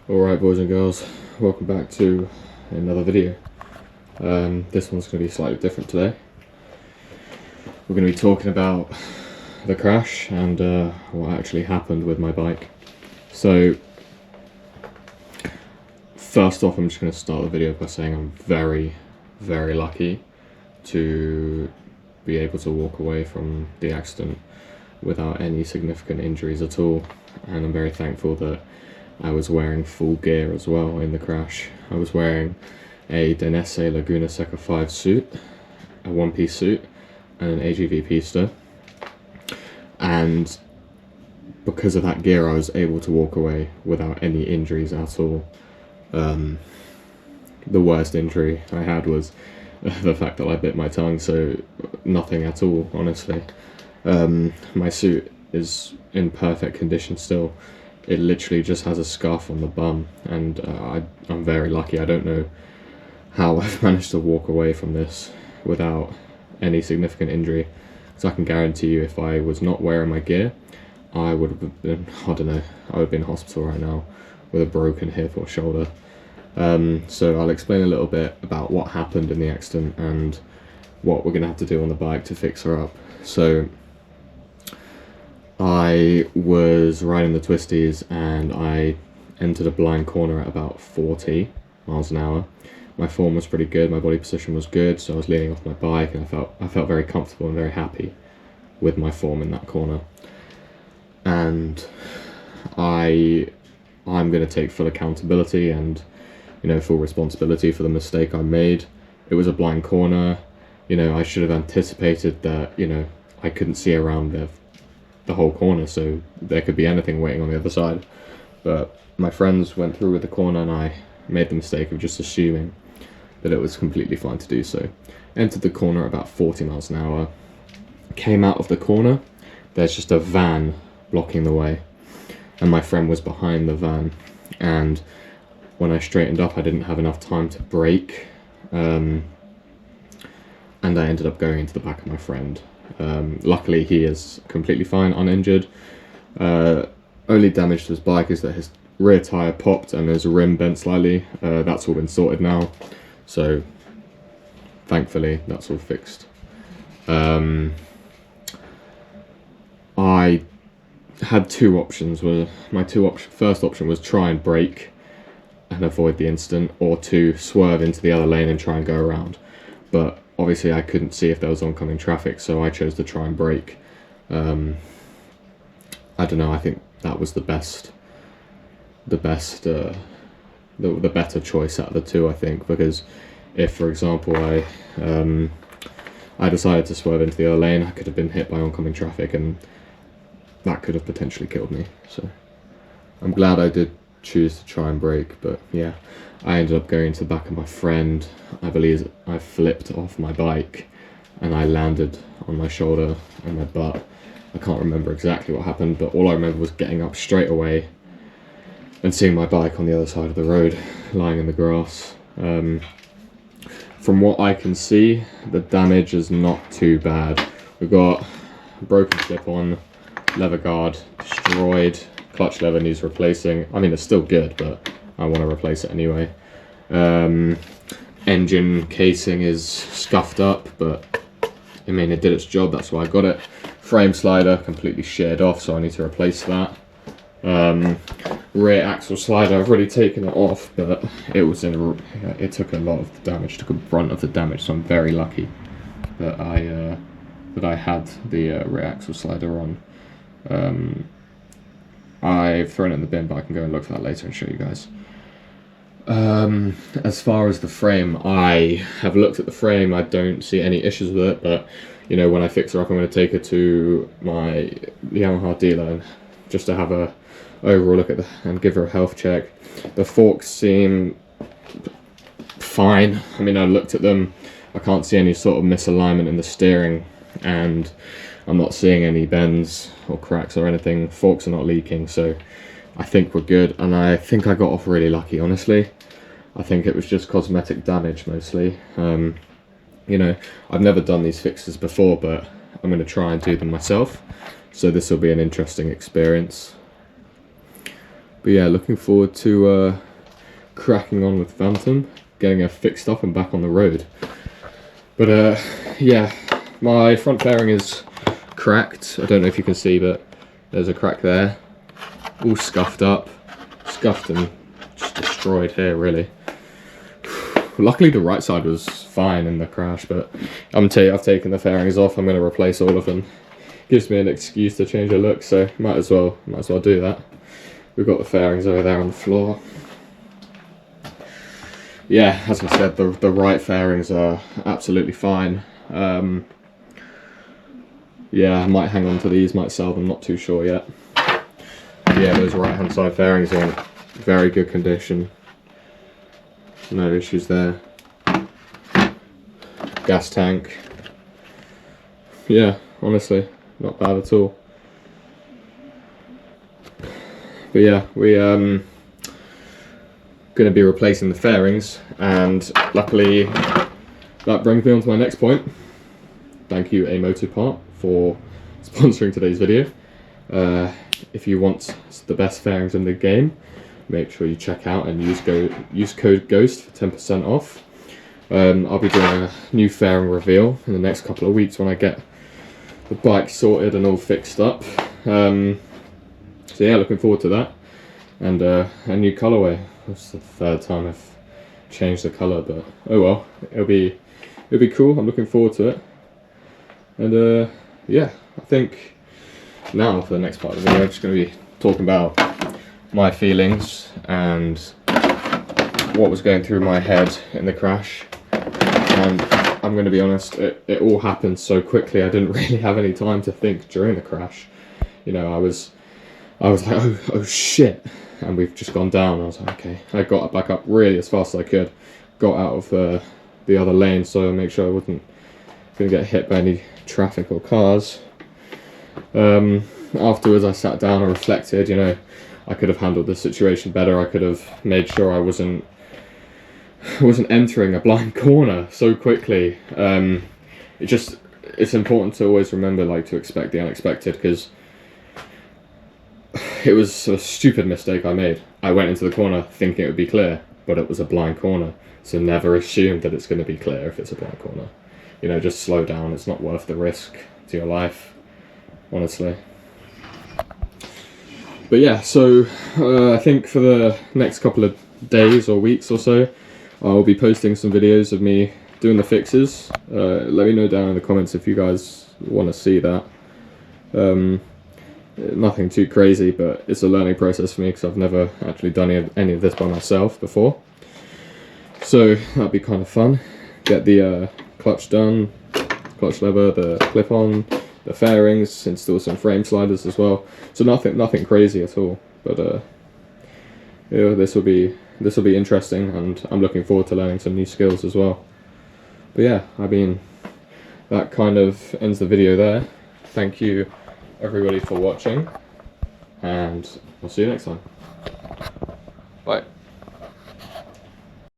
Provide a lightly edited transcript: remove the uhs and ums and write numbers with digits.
Alright boys and girls, welcome back to another video. This one's going to be slightly different today. We're going to be talking about the crash and what actually happened with my bike. So, first off, I'm just going to start the video by saying I'm very, very lucky to be able to walk away from the accident without any significant injuries at all, and I'm very thankful that I was wearing full gear as well in the crash. I was wearing a Dainese Laguna Seca 5 suit, a one-piece suit, and an AGV Pista. And because of that gear, I was able to walk away without any injuries at all. The worst injury I had was the fact that I bit my tongue, so nothing at all, honestly. My suit is in perfect condition still. It literally just has a scuff on the bum, and I'm very lucky. I don't know how I've managed to walk away from this without any significant injury, so I can guarantee you if I was not wearing my gear, I would have been, I don't know, I would be in hospital right now with a broken hip or shoulder. So I'll explain a little bit about what happened in the accident and what we're going to have to do on the bike to fix her up. So I was riding the twisties and I entered a blind corner at about 40 miles an hour. My form was pretty good, my body position was good, so I was leaning off my bike and I felt very comfortable and very happy with my form in that corner. And I'm going to take full accountability and, you know, full responsibility for the mistake I made. It was a blind corner, you know, I should have anticipated that, you know, I couldn't see around the whole corner, so there could be anything waiting on the other side. But my friends went through with the corner and I made the mistake of just assuming that it was completely fine to do so. Entered the corner at about 40 miles an hour. Came out of the corner, there's just a van blocking the way, and my friend was behind the van, and when I straightened up I didn't have enough time to brake, and I ended up going into the back of my friend. Luckily he is completely fine, uninjured. Only damage to his bike is that his rear tyre popped and his rim bent slightly. That's all been sorted now, so thankfully that's all fixed. I had two options. First option was try and brake and avoid the incident, or to swerve into the other lane and try and go around. But obviously I couldn't see if there was oncoming traffic, so I chose to try and brake. I don't know, I think that was the better choice out of the two, I think, because if, for example, I decided to swerve into the other lane, I could have been hit by oncoming traffic and that could have potentially killed me. So I'm glad I did choose to try and brake, but yeah, I ended up going into the back of my friend. I believe I flipped off my bike and I landed on my shoulder and my butt. I can't remember exactly what happened, but all I remember was getting up straight away and seeing my bike on the other side of the road, lying in the grass. From what I can see, the damage is not too bad. We've got a broken slip-on, leather guard destroyed, clutch lever needs replacing. I mean, it's still good, but I want to replace it anyway. Engine casing is scuffed up, but I mean, it did its job, that's why I got it. Frame slider completely sheared off, so I need to replace that. Rear axle slider, I've already taken it off, but it took a lot of the damage, took a brunt of the damage, so I'm very lucky that I had the rear axle slider on. I've thrown it in the bin, but I can go and look for that later and show you guys. As far as the frame, I have looked at the frame. I don't see any issues with it, but you know, when I fix her up, I'm going to take her to my Yamaha dealer and just to have a overall look at and give her a health check. The forks seem fine. I mean, I looked at them. I can't see any sort of misalignment in the steering, and I'm not seeing any bends or cracks or anything. Forks are not leaking, so I think we're good. And I think I got off really lucky, honestly. I think it was just cosmetic damage mostly. You know, I've never done these fixes before, but I'm going to try and do them myself. So this will be an interesting experience. But yeah, looking forward to cracking on with Phantom, getting her fixed up and back on the road. But yeah, my front fairing is cracked. I don't know if you can see, but there's a crack there. All scuffed up, scuffed and just destroyed here, really. Luckily the right side was fine in the crash, but I've taken the fairings off. I'm going to replace all of them. Gives me an excuse to change a look, so might as well do that. We've got the fairings over there on the floor. Yeah, as I said, the right fairings are absolutely fine. Yeah, I might hang on to these, might sell them, not too sure yet. Yeah, those right hand side fairings are in very good condition. No issues there. Gas tank. Yeah, honestly, not bad at all. But yeah, we going to be replacing the fairings, and luckily that brings me on to my next point. Thank you Amotopart for sponsoring today's video. If you want the best fairings in the game, make sure you check out and use code GHOST for 10% off. I'll be doing a new fairing reveal in the next couple of weeks when I get the bike sorted and all fixed up. So yeah, looking forward to that. And a new colourway. It's the third time I've changed the colour, but oh well, it'll be cool. I'm looking forward to it. And yeah, I think now for the next part of the video, I'm just going to be talking about my feelings and what was going through my head in the crash. And I'm going to be honest, it all happened so quickly. I didn't really have any time to think during the crash. You know, I was like, oh shit, and we've just gone down. I was like, okay. I got back up really as fast as I could, got out of the other lane so I make sure I wasn't going to get hit by any traffic or cars. Afterwards I sat down and reflected. You know, I could have handled the situation better. I could have made sure I wasn't entering a blind corner so quickly. It's important to always remember, like, to expect the unexpected, because it was a stupid mistake I made. I went into the corner thinking it would be clear, but it was a blind corner. So never assume that it's going to be clear if it's a blind corner. You know, just slow down. It's not worth the risk to your life, honestly. But yeah, so I think for the next couple of days or weeks or so, I'll be posting some videos of me doing the fixes. Let me know down in the comments if you guys want to see that. Nothing too crazy, but it's a learning process for me because I've never actually done any of this by myself before. So that'll be kind of fun. Get the clutch done, clutch lever, the clip-on, the fairings, install some frame sliders as well. So nothing crazy at all. But yeah, this will be interesting, and I'm looking forward to learning some new skills as well. But yeah, I mean, that kind of ends the video there. Thank you everybody for watching, and I'll see you next time.